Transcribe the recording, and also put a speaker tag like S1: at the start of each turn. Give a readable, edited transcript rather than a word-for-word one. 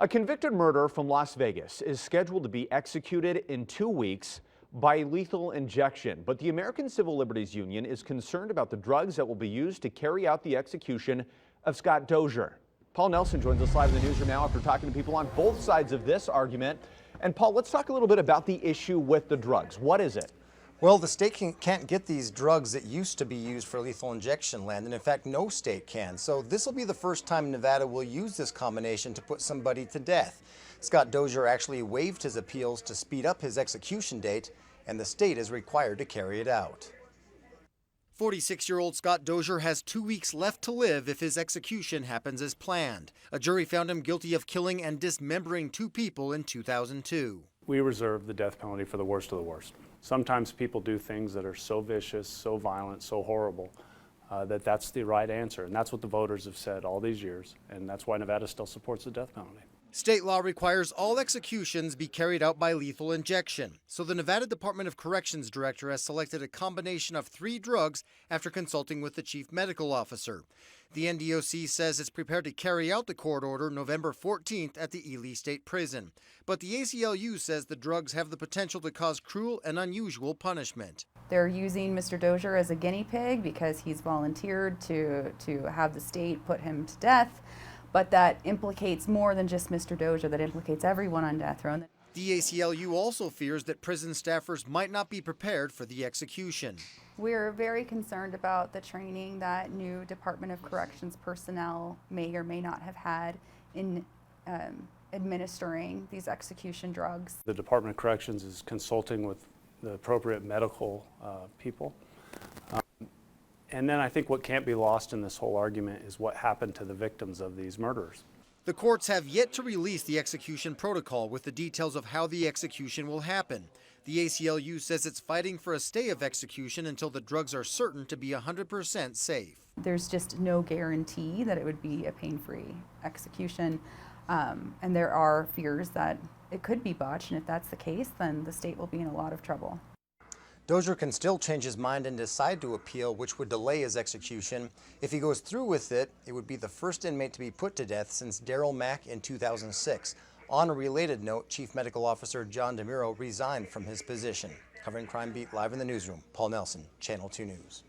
S1: A convicted murderer from Las Vegas is scheduled to be executed in 2 weeks by lethal injection. But the American Civil Liberties Union is concerned about the drugs that will be used to carry out the execution of Scott Dozier. Paul Nelson joins us live in the newsroom now after talking to people on both sides of this argument. And Paul, let's talk a little bit about the issue with the drugs. What is it?
S2: Well, the state can't get these drugs that used to be used for lethal injection, Landon. In fact, no state can. So this will be the first time Nevada will use this combination to put somebody to death. Scott Dozier actually waived his appeals to speed up his execution date, and the state is required to carry it out.
S3: 46-year-old Scott Dozier has 2 weeks left to live if his execution happens as planned. A jury found him guilty of killing and dismembering 2 people in 2002.
S4: We reserve the death penalty for the worst of the worst. Sometimes people do things that are so vicious, so violent, so horrible, that's the right answer. And that's what the voters have said all these years. And that's why Nevada still supports the death penalty.
S3: State law requires all executions be carried out by lethal injection. So the Nevada Department of Corrections director has selected a combination of 3 drugs after consulting with the chief medical officer. The NDOC says it's prepared to carry out the court order November 14th at the Ely State Prison. But the ACLU says the drugs have the potential to cause cruel and unusual punishment.
S5: They're using Mr. Dozier as a guinea pig because he's volunteered to have the state put him to death. But that implicates more than just Mr. Dozier, that implicates everyone on death row.
S3: The ACLU also fears that prison staffers might not be prepared for the execution.
S5: We're very concerned about the training that new Department of Corrections personnel may or may not have had in administering these execution drugs.
S4: The Department of Corrections is consulting with the appropriate medical people. And then I think what can't be lost in this whole argument is what happened to the victims of these murders.
S3: The courts have yet to release the execution protocol with the details of how the execution will happen. The ACLU says it's fighting for a stay of execution until the drugs are certain to be 100% safe.
S5: There's just no guarantee that it would be a pain-free execution, and there are fears that it could be botched, and if that's the case, then the state will be in a lot of trouble.
S2: Dozier can still change his mind and decide to appeal, which would delay his execution. If he goes through with it, it would be the first inmate to be put to death since Darryl Mack in 2006. On a related note, Chief Medical Officer John DeMuro resigned from his position. Covering Crime Beat live in the newsroom, Paul Nelson, Channel 2 News.